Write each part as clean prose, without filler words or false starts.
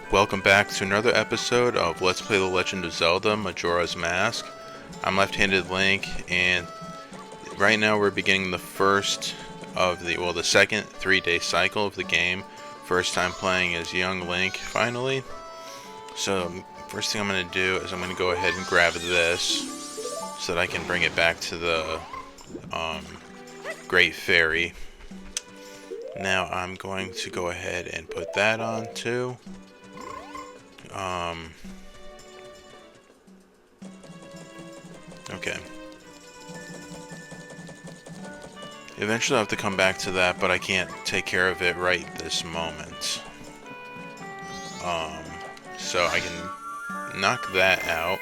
Welcome back to another episode of Let's Play The Legend of Zelda, Majora's Mask. I'm Left-Handed Link, and right now we're beginning the the second 3-day cycle of the game. First time playing as young Link, finally. So, first thing I'm going to do is I'm going to go ahead and grab this, so that I can bring it back to the Great Fairy. Now I'm going to go ahead and put that on too. Okay. Eventually I'll have to come back to that, but I can't take care of it right this moment. So I can knock that out.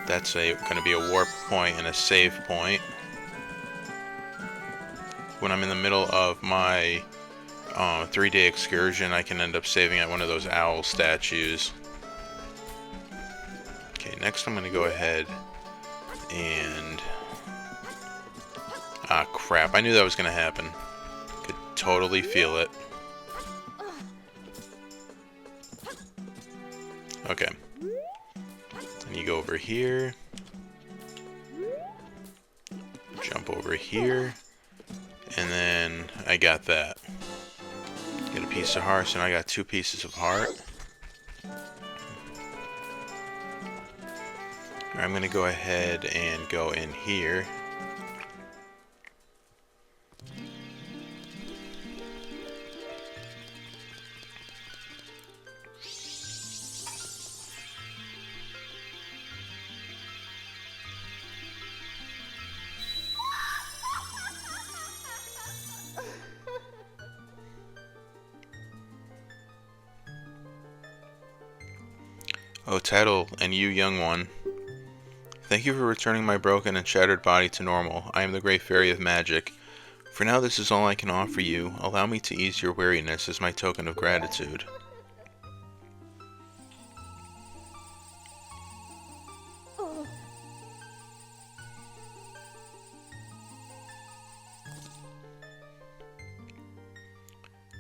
That's going to be a warp point and a save point. When I'm in the middle of my 3-day excursion, I can end up saving at one of those owl statues. Okay, next I'm going to go ahead and... Ah, crap. I knew that was going to happen. Could totally feel it. Okay. And you go over here. Jump over here. And then I got that. Get a piece of heart, so now I got 2 pieces of heart. I'm going to go ahead and go in here. Oh, Title, and you, young one. Thank you for returning my broken and shattered body to normal. I am the Great Fairy of Magic. For now, this is all I can offer you. Allow me to ease your weariness as my token of gratitude.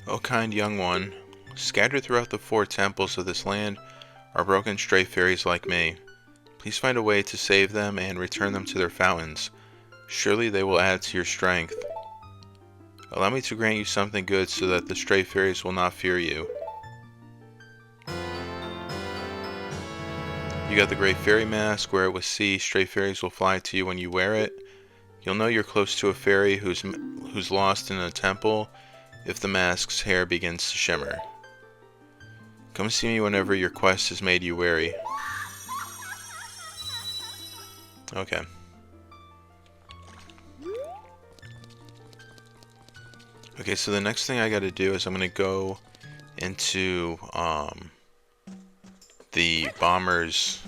O kind young one, scattered throughout the 4 temples of this land are broken stray fairies like me. Please find a way to save them and return them to their fountains. Surely they will add to your strength. Allow me to grant you something good so that the stray fairies will not fear you. You got the Great Fairy Mask. Wear it with C. Stray fairies will fly to you when you wear it. You'll know you're close to a fairy who's lost in a temple if the mask's hair begins to shimmer. Come see me whenever your quest has made you weary. Okay. Okay, so the next thing I gotta do is I'm gonna go into the bomber's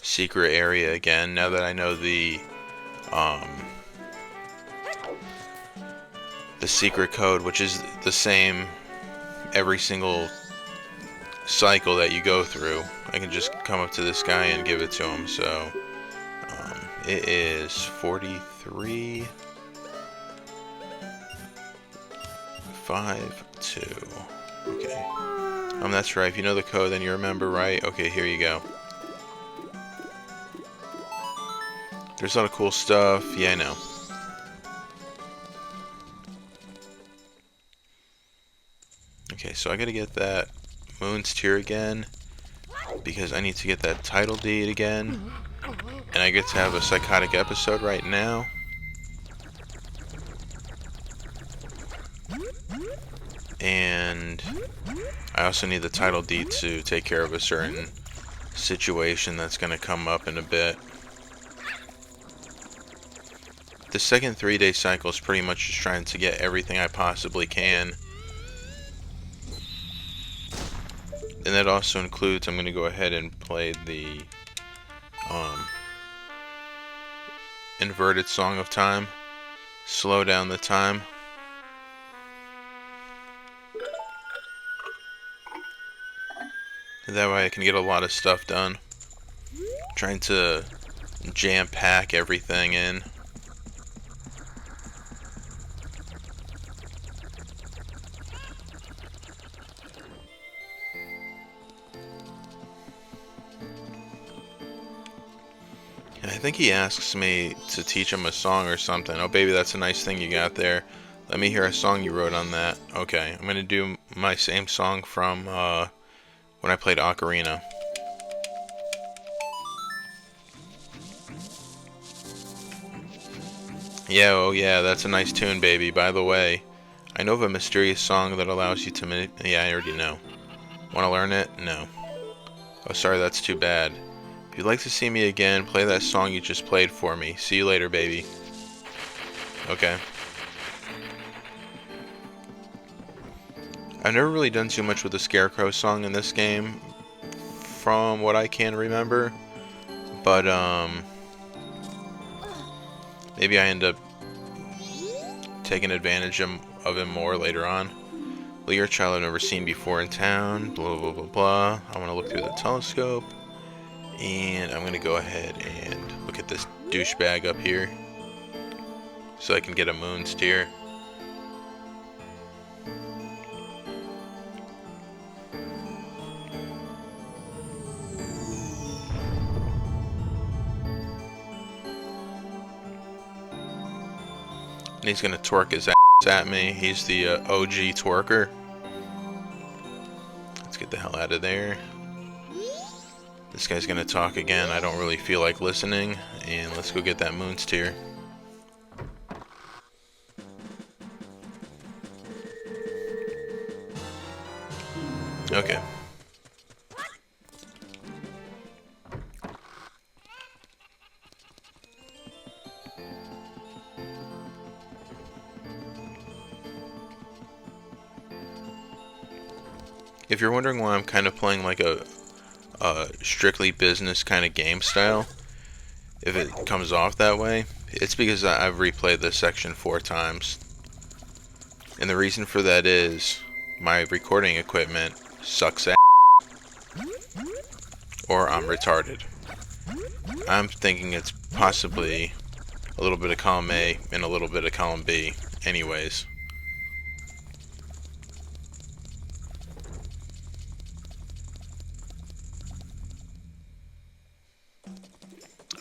secret area again, now that I know the secret code, which is the same every single cycle that you go through. I can just come up to this guy and give it to him. So it is 43 5 2. Okay. That's right. If you know the code, then you remember, right? Okay, here you go. There's a lot of cool stuff. Yeah, I know. Okay, so I gotta get that Moon's Tear again, because I need to get that title deed again, and I get to have a psychotic episode right now. And I also need the title deed to take care of a certain situation that's going to come up in a bit. The second 3-day cycle is pretty much just trying to get everything I possibly can. And that also includes, I'm going to go ahead and play the inverted Song of Time. Slow down the time. That way I can get a lot of stuff done. Trying to jam-pack everything in. And I think he asks me to teach him a song or something. Oh, baby, that's a nice thing you got there. Let me hear a song you wrote on that. Okay, I'm gonna do my same song from when I played Ocarina. Yeah, oh yeah, that's a nice tune, baby. By the way, I know of a mysterious song that allows you to yeah, I already know. Want to learn it? No. Oh, sorry, that's too bad. If you'd like to see me again, play that song you just played for me. See you later, baby. Okay. I've never really done too much with the Scarecrow song in this game, from what I can remember. But, maybe I end up taking advantage of him more later on. Well, you're a child I've never seen before in town, blah, blah, blah, blah. I want to look through the telescope, and I'm going to go ahead and look at this douchebag up here, so I can get a moon steer. And he's going to twerk his ass at me. He's the OG twerker. Let's get the hell out of there. This guy's going to talk again. I don't really feel like listening. And let's go get that moon steer. Okay. If you're wondering why I'm kind of playing like a strictly business kind of game style, if it comes off that way, it's because I've replayed this section 4 times. And the reason for that is my recording equipment sucks ass, or I'm retarded. I'm thinking it's possibly a little bit of column A and a little bit of column B anyways.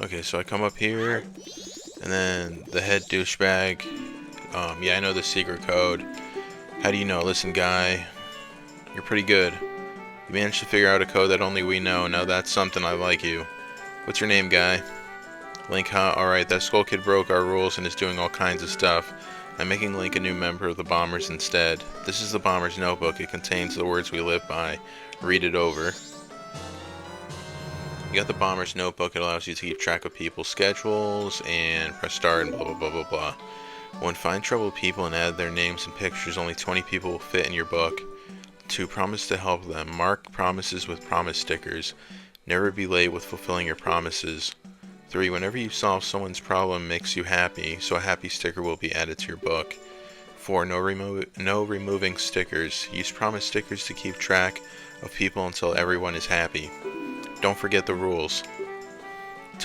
Okay, so I come up here, and then the head douchebag. Yeah, I know the secret code. How do you know? Listen, guy, you're pretty good. You managed to figure out a code that only we know. Now that's something. I like you. What's your name, guy? Link, huh? Alright, that Skull Kid broke our rules and is doing all kinds of stuff. I'm making Link a new member of the Bombers instead. This is the Bomber's notebook. It contains the words we live by. Read it over. You got the Bomber's notebook. It allows you to keep track of people's schedules and press start and blah blah blah blah blah. When find troubled people and add their names and pictures, only 20 people will fit in your book. 2. Promise to help them. Mark promises with promise stickers. Never be late with fulfilling your promises. 3. Whenever you solve someone's problem makes you happy, so a happy sticker will be added to your book. 4. No removing stickers. Use promise stickers to keep track of people until everyone is happy. Don't forget the rules.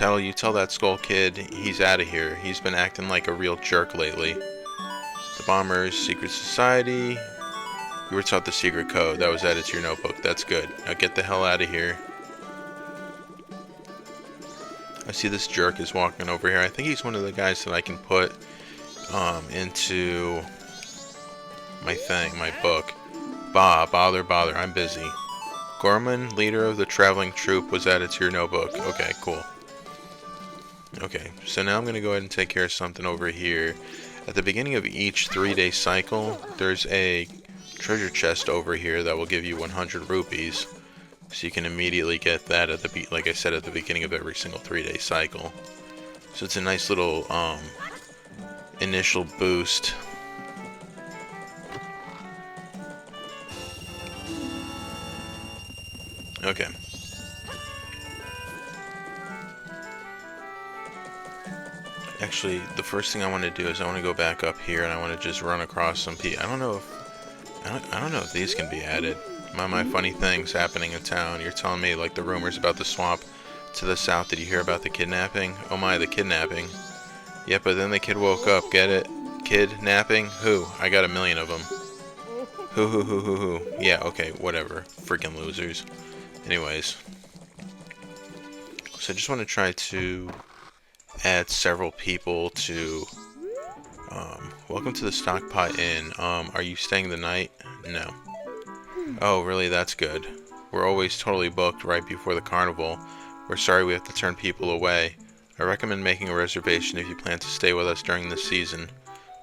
You tell that Skull Kid he's out of here. He's been acting like a real jerk lately. The Bomber's Secret Society. You were taught the secret code. That was added to your notebook. That's good. Now get the hell out of here. I see this jerk is walking over here. I think he's one of the guys that I can put into my book. Bother, I'm busy. Gorman, leader of the traveling troupe, was added to your notebook. Okay, cool. Okay, so now I'm going to go ahead and take care of something over here. At the beginning of each 3-day cycle, there's a treasure chest over here that will give you 100 rupees. So you can immediately get that like I said, at the beginning of every single 3-day cycle. So it's a nice little initial boost. Okay. Actually, the first thing I want to do is I want to go back up here and I want to just run across some people. I don't know if these can be added. My funny things happening in town. You're telling me like the rumors about the swamp to the south. Did you hear about the kidnapping? Oh my, the kidnapping. Yeah, but then the kid woke up. Get it? Kidnapping? Who? I got a million of them. Who? Yeah, okay, whatever. Freaking losers. Anyways. So I just want to try to add several people to... welcome to the Stockpot Inn. Are you staying the night? No. Oh, really? That's good. We're always totally booked right before the carnival. We're sorry we have to turn people away. I recommend making a reservation if you plan to stay with us during this season.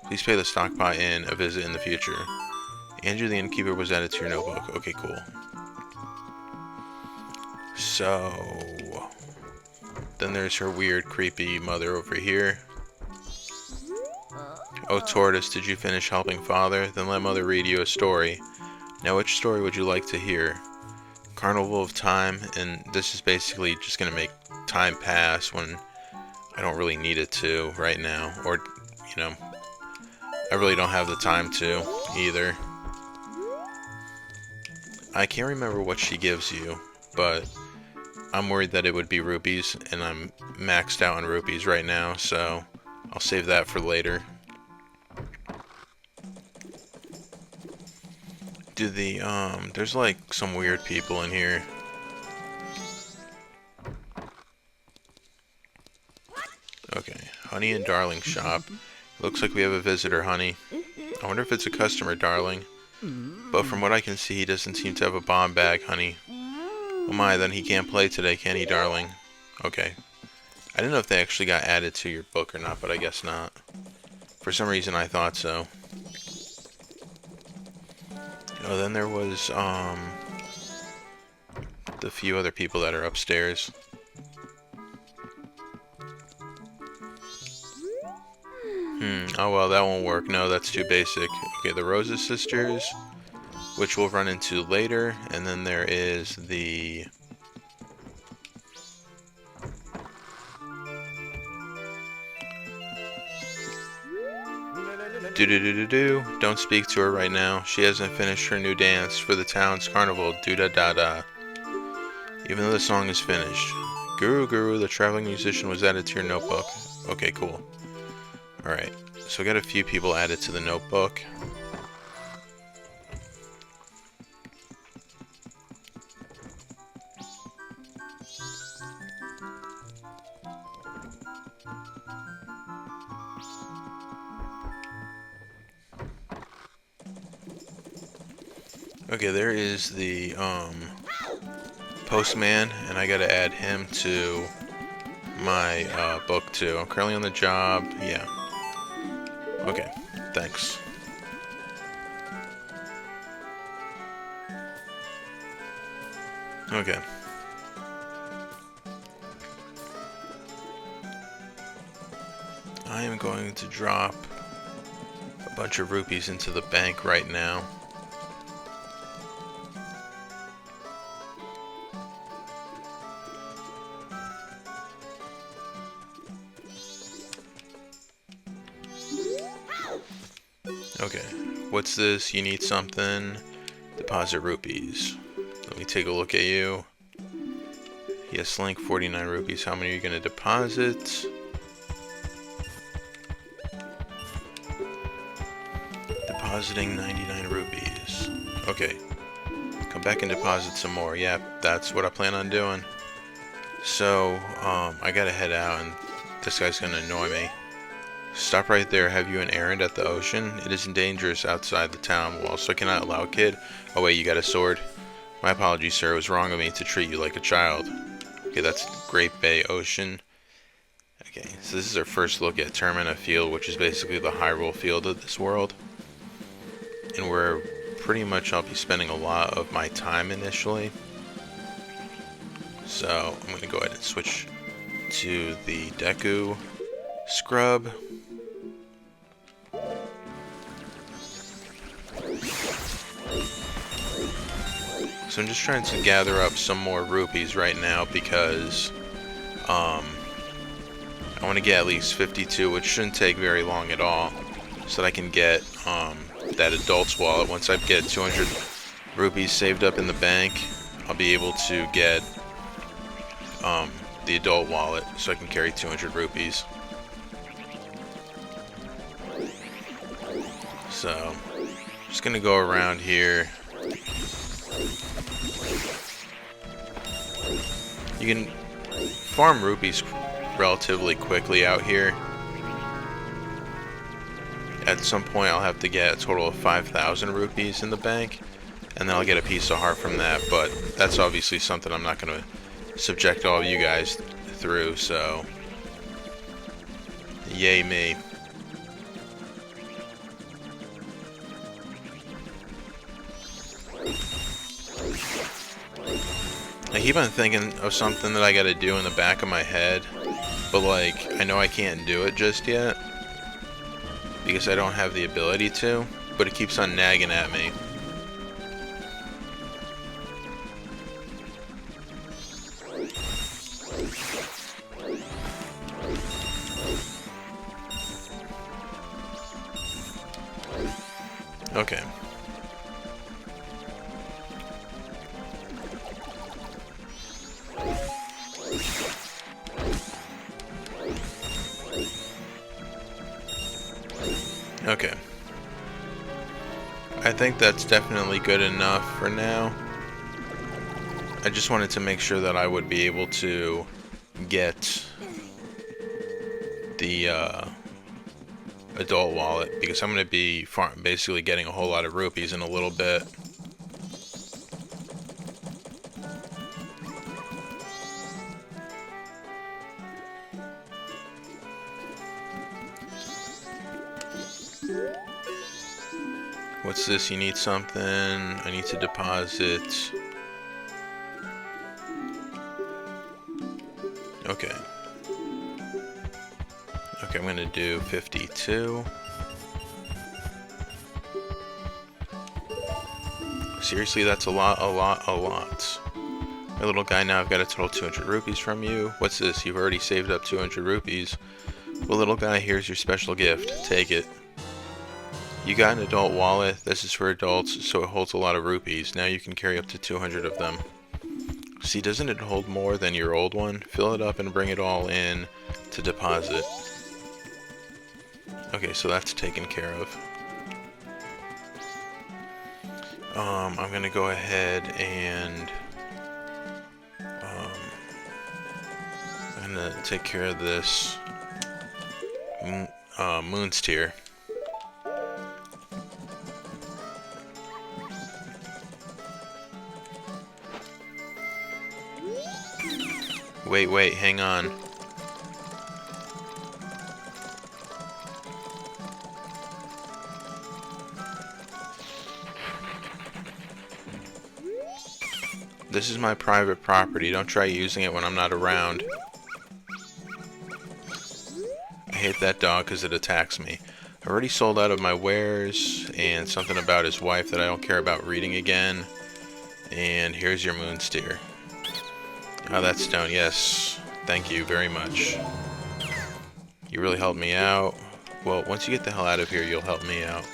Please pay the Stockpot Inn a visit in the future. Andrew the innkeeper was added to your notebook. Okay, cool. So... then there's her weird, creepy mother over here. Oh, Tortoise, did you finish helping Father? Then let Mother read you a story. Now, which story would you like to hear? Carnival of Time, and this is basically just going to make time pass when I don't really need it to right now. Or, you know, I really don't have the time to either. I can't remember what she gives you, but I'm worried that it would be rupees, and I'm maxed out on rupees right now, so I'll save that for later. Do the, there's like some weird people in here. Okay, Honey and Darling shop. Looks like we have a visitor, Honey. I wonder if it's a customer, Darling. But from what I can see, he doesn't seem to have a bomb bag, Honey. Oh my, then he can't play today, can he, Darling? Okay. I didn't know if they actually got added to your book or not, but I guess not. For some reason, I thought so. Oh, then there was, the few other people that are upstairs. Oh well, that won't work. No, that's too basic. Okay, the Rosa sisters, which we'll run into later, and then there is the... Do-do-do-do-do. Don't speak to her right now. She hasn't finished her new dance for the town's carnival. Do-da-da-da. Even though the song is finished. Guru Guru, the traveling musician, was added to your notebook. Okay, cool. Alright, so we got a few people added to the notebook. Okay, there is the postman, and I gotta add him to my book too. I'm currently on the job. Yeah. Okay, thanks. Okay. I am going to drop a bunch of rupees into the bank right now. Okay, what's this? You need something? Deposit rupees. Let me take a look at you. Yes, Link, 49 rupees. How many are you going to deposit? Depositing 99 rupees. Okay. Come back and deposit some more. Yeah, that's what I plan on doing. So, I gotta head out, and this guy's gonna annoy me. Stop right there. Have you an errand at the ocean? It isn't dangerous outside the town wall, so I cannot allow a kid. Oh wait, you got a sword? My apologies, sir. It was wrong of me to treat you like a child. Okay, that's Great Bay Ocean. Okay, so this is our first look at Termina Field, which is basically the Hyrule field of this world. And where pretty much I'll be spending a lot of my time initially. So I'm going to go ahead and switch to the Deku Scrub. So I'm just trying to gather up some more rupees right now because I want to get at least 52, which shouldn't take very long at all, so that I can get that adult's wallet. Once I get 200 rupees saved up in the bank, I'll be able to get the adult wallet, so I can carry 200 rupees. So, just gonna go around here. You can farm rupees relatively quickly out here. At some point I'll have to get a total of 5,000 rupees in the bank, and then I'll get a piece of heart from that, but that's obviously something I'm not going to subject all of you guys through, so yay me. I keep on thinking of something that I gotta do in the back of my head, but like, I know I can't do it just yet because I don't have the ability to, but it keeps on nagging at me. Okay. Okay. I think that's definitely good enough for now. I just wanted to make sure that I would be able to get the adult wallet, because I'm going to be basically getting a whole lot of rupees in a little bit. What's this? You need something? I need to deposit. Okay. Okay, I'm gonna do 52. Seriously, that's a lot. My little guy, now I've got a total 200 rupees from you. What's this? You've already saved up 200 rupees. Well, little guy, here's your special gift. Take it. You got an adult wallet. This is for adults, so it holds a lot of rupees. Now you can carry up to 200 of them. See, doesn't it hold more than your old one? Fill it up and bring it all in to deposit. Okay, so that's taken care of. I'm gonna go ahead and I'm gonna take care of this Moon's Tear. Wait, hang on. This is my private property. Don't try using it when I'm not around. I hate that dog because it attacks me. I already sold out of my wares, and something about his wife that I don't care about reading again. And here's your Moon Steer. Oh, that stone, yes. Thank you very much. You really helped me out. Well, once you get the hell out of here, you'll help me out.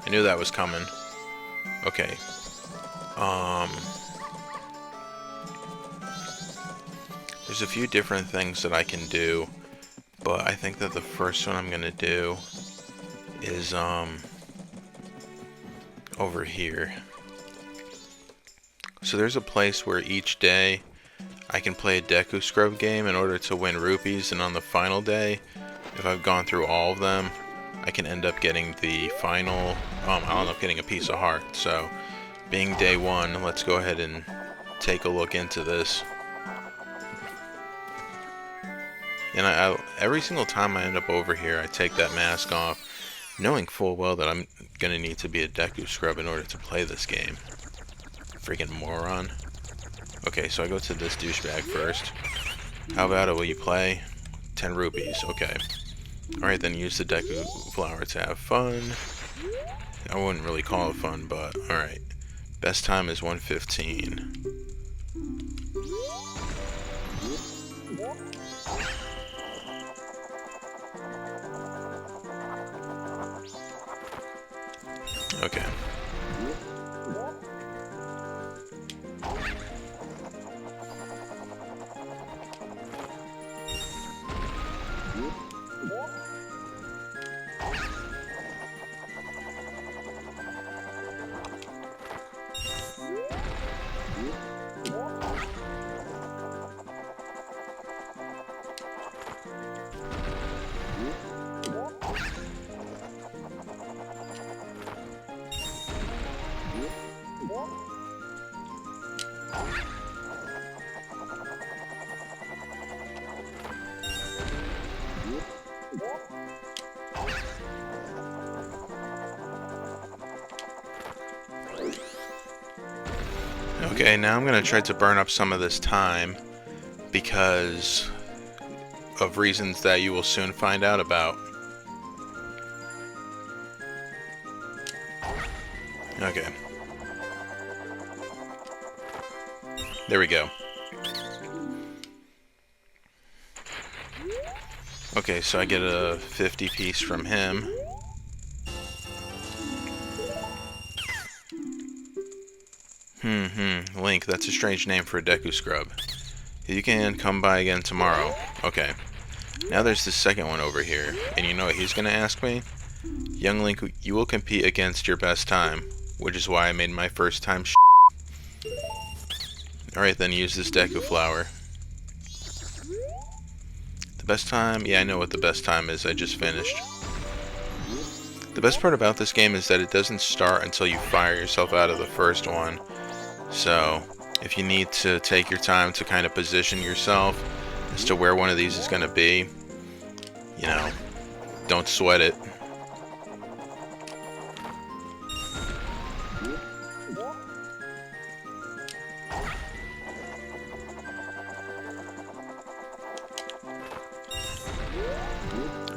I knew that was coming. Okay. There's a few different things that I can do, but I think that the first one I'm gonna do is over here. So there's a place where each day I can play a Deku Scrub game in order to win rupees, and on the final day, if I've gone through all of them, I can end up getting the final, I'll end up getting a piece of heart. So, being day one, let's go ahead and take a look into this. And every single time I end up over here, I take that mask off, knowing full well that I'm gonna need to be a Deku Scrub in order to play this game. Freaking moron. Okay, so I go to this douchebag first. How about it? Will you play? 10 rupees. Okay. Alright, then use the Deku Flower to have fun. I wouldn't really call it fun, but alright. Best time is 1:15. Okay. Okay, now I'm going to try to burn up some of this time because of reasons that you will soon find out about. Okay. There we go. Okay, so I get a 50 piece from him. Link, that's a strange name for a Deku Scrub. You can come by again tomorrow. Okay. Now there's the second one over here. And you know what he's gonna ask me? Young Link, you will compete against your best time. Which is why I made my first time Alright then, use this Deku Flower. The best time? Yeah, I know what the best time is. I just finished. The best part about this game is that it doesn't start until you fire yourself out of the first one. So, if you need to take your time to kind of position yourself as to where one of these is going to be, you know, don't sweat it.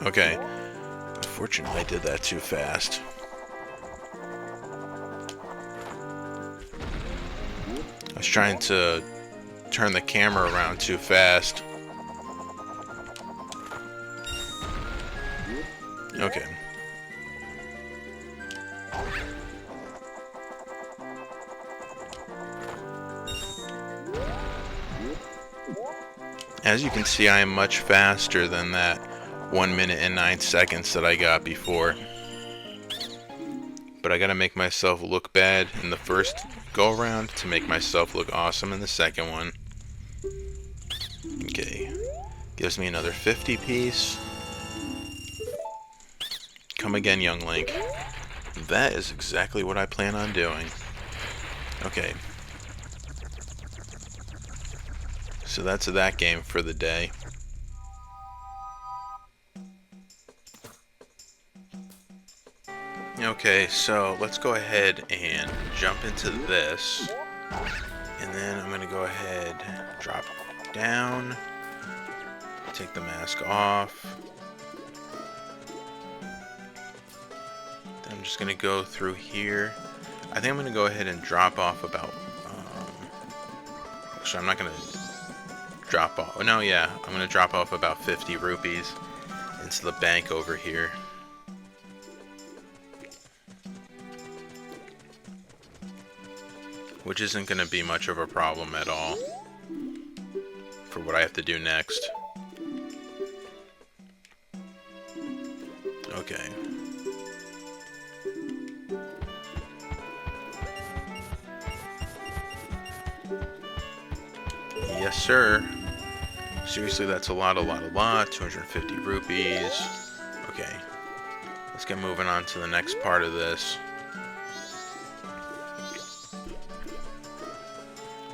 Okay. Unfortunately, I did that too fast. I was trying to turn the camera around too fast. Okay. As you can see, I am much faster than that 1 minute and 9 seconds that I got before. But I gotta make myself look bad in the first go-around to make myself look awesome in the second one. Okay. Gives me another 50 piece. Come again, young Link. That is exactly what I plan on doing. Okay. So that's that game for the day. Okay, so let's go ahead and jump into this. And then I'm going to go ahead, drop down, take the mask off. Then I'm just going to go through here. I think I'm going to go ahead and drop off about... actually, I'm not going to drop off... Oh, no, yeah. I'm going to drop off about 50 rupees into the bank over here. Which isn't going to be much of a problem at all for what I have to do next. Okay. Yes, sir. Seriously, that's a lot. 250 rupees. Okay. Let's get moving on to the next part of this.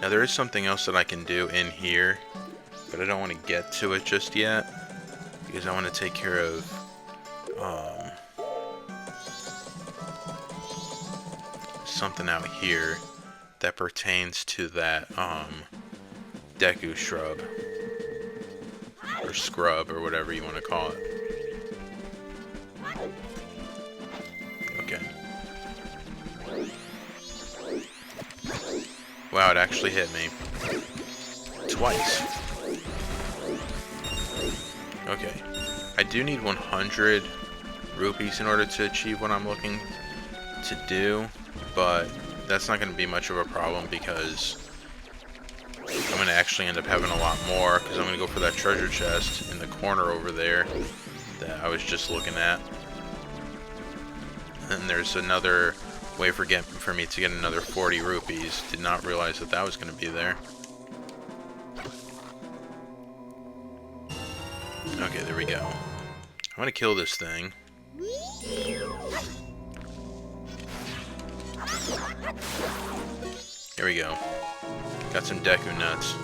Now there is something else that I can do in here, but I don't want to get to it just yet, because I want to take care of something out here that pertains to that Deku Shrub, or Scrub, or whatever you want to call it. Okay. Wow, it actually hit me. Twice. Okay. I do need 100 rupees in order to achieve what I'm looking to do, but that's not going to be much of a problem because I'm going to actually end up having a lot more because I'm going to go for that treasure chest in the corner over there that I was just looking at. And there's another way for me to get another 40 rupees. Did not realize that that was going to be there. Okay, there we go. I want to kill this thing. There we go. Got some Deku nuts.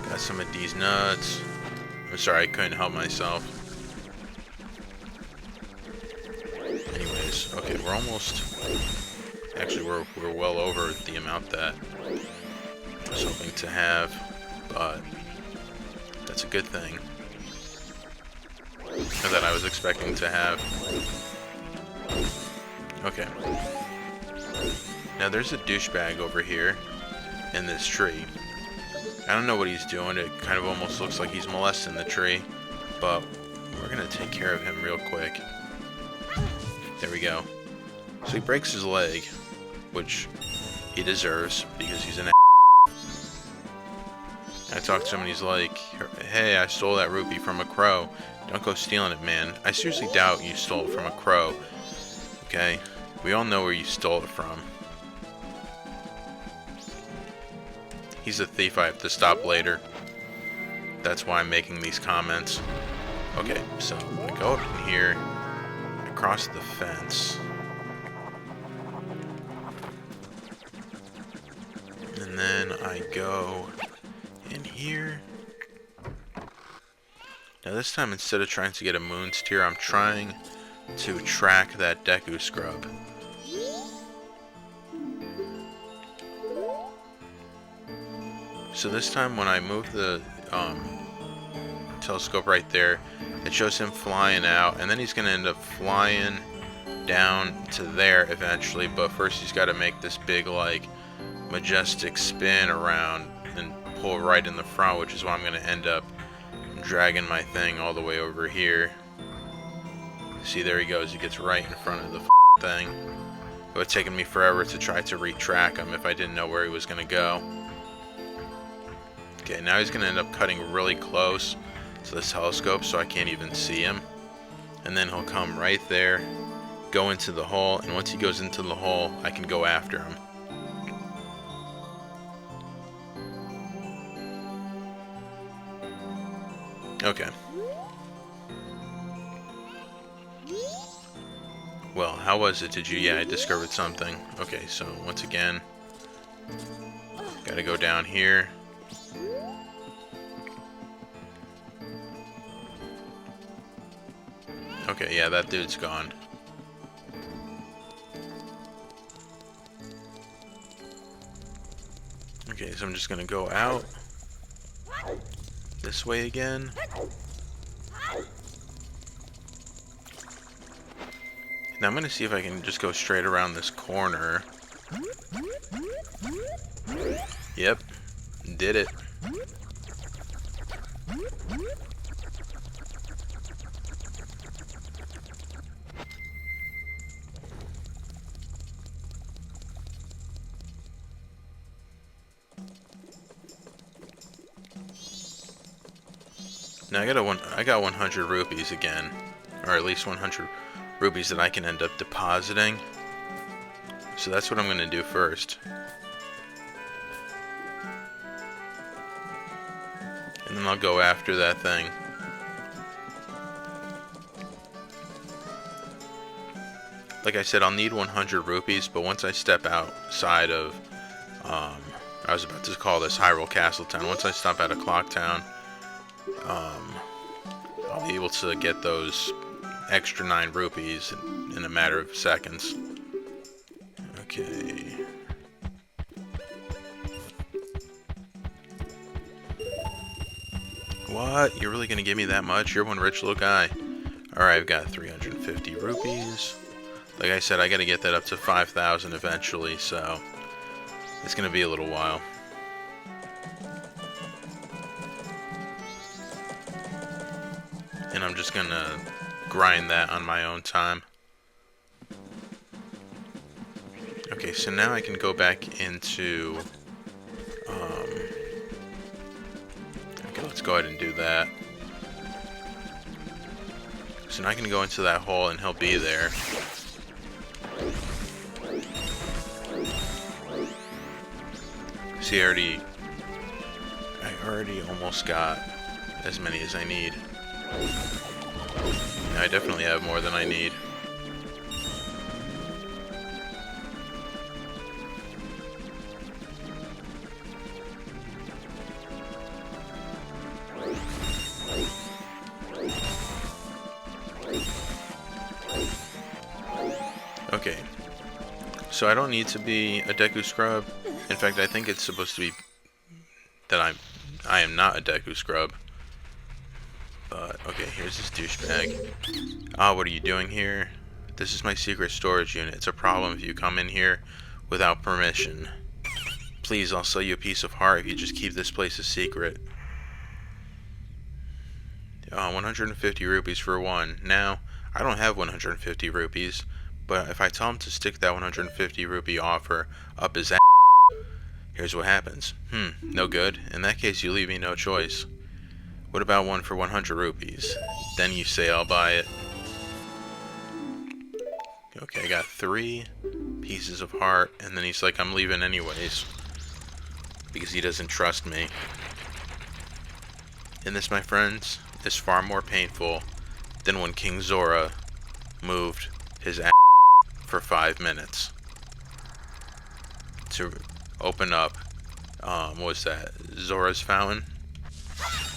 Got some of these nuts. I'm sorry, I couldn't help myself. Anyways, okay, we're almost... Actually, we're well over the amount that I was hoping to have, but that's a good thing. Or that I was expecting to have. Okay. Now there's a douchebag over here in this tree. I don't know what he's doing. It kind of almost looks like he's molesting the tree, but we're gonna take care of him real quick. There we go. So he breaks his leg, which he deserves because he's an I talked to him and he's like, hey, I stole that rupee from a crow. Don't go stealing it, man. I seriously doubt you stole it from a crow. Okay? We all know where you stole it from. He's a thief. I have to stop later. That's why I'm making these comments. Okay, so I go up in here. I cross the fence. And then I go in here. Now this time, instead of trying to get a moon's tear, I'm trying to track that Deku scrub. So this time when I move the telescope right there, it shows him flying out, and then he's going to end up flying down to there eventually, but first he's got to make this big, like, majestic spin around and pull right in the front, which is why I'm going to end up dragging my thing all the way over here. See, there he goes. He gets right in front of the thing. It would have taken me forever to try to retrack him if I didn't know where he was going to go. Okay, now he's going to end up cutting really close to this telescope so I can't even see him. And then he'll come right there, go into the hole, and once he goes into the hole, I can go after him. Okay. Well, how was it? Did you... Yeah, I discovered something. Okay, so once again, gotta go down here. Okay, yeah, that dude's gone. Okay, so I'm just gonna go out this way again. Now I'm gonna see if I can just go straight around this corner. Yep, did it. Now I got 100 rupees again, or at least 100 rupees that I can end up depositing. So that's what I'm going to do first. And then I'll go after that thing. Like I said, I'll need 100 rupees, but once I step outside of, I was about to call this Hyrule Castle Town. Once I stop out of Clock Town, I'll be able to get those extra 9 rupees in a matter of seconds. Okay. What? You're really gonna give me that much? You're one rich little guy. Alright, I've got 350 rupees. Like I said, I gotta get that up to 5,000 eventually, so it's gonna be a little while. And I'm just gonna grind that on my own time. Okay, so now I can go back into... okay, let's go ahead and do that. So now I can go into that hole and he'll be there. See, I already almost got as many as I need. Now I definitely have more than I need. So I don't need to be a Deku Scrub. In fact, I think it's supposed to be that I am not a Deku Scrub. But, okay, here's this douchebag. Ah, what are you doing here? This is my secret storage unit. It's a problem if you come in here without permission. Please, I'll sell you a piece of heart if you just keep this place a secret. 150 rupees for one. Now, I don't have 150 rupees, but if I tell him to stick that 150 rupee offer up his ass, here's what happens. No good. In that case, you leave me no choice. What about one for 100 rupees? Then you say I'll buy it. Okay, I got 3 pieces of heart, and then he's like, I'm leaving anyways. Because he doesn't trust me. And this, my friends, is far more painful than when King Zora moved his ass for 5 minutes to open up, what was that, Zora's Fountain?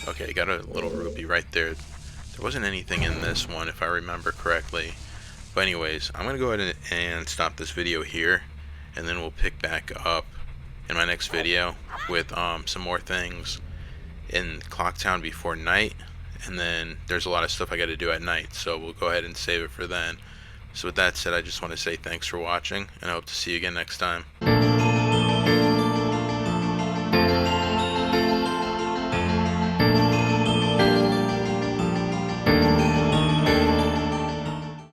Okay, got a little rupee right there. There wasn't anything in this one, if I remember correctly. But anyways, I'm going to go ahead and stop this video here, and then we'll pick back up in my next video with some more things in Clocktown before night, and then there's a lot of stuff I got to do at night, so we'll go ahead and save it for then. So with that said, I just want to say thanks for watching, and I hope to see you again next time.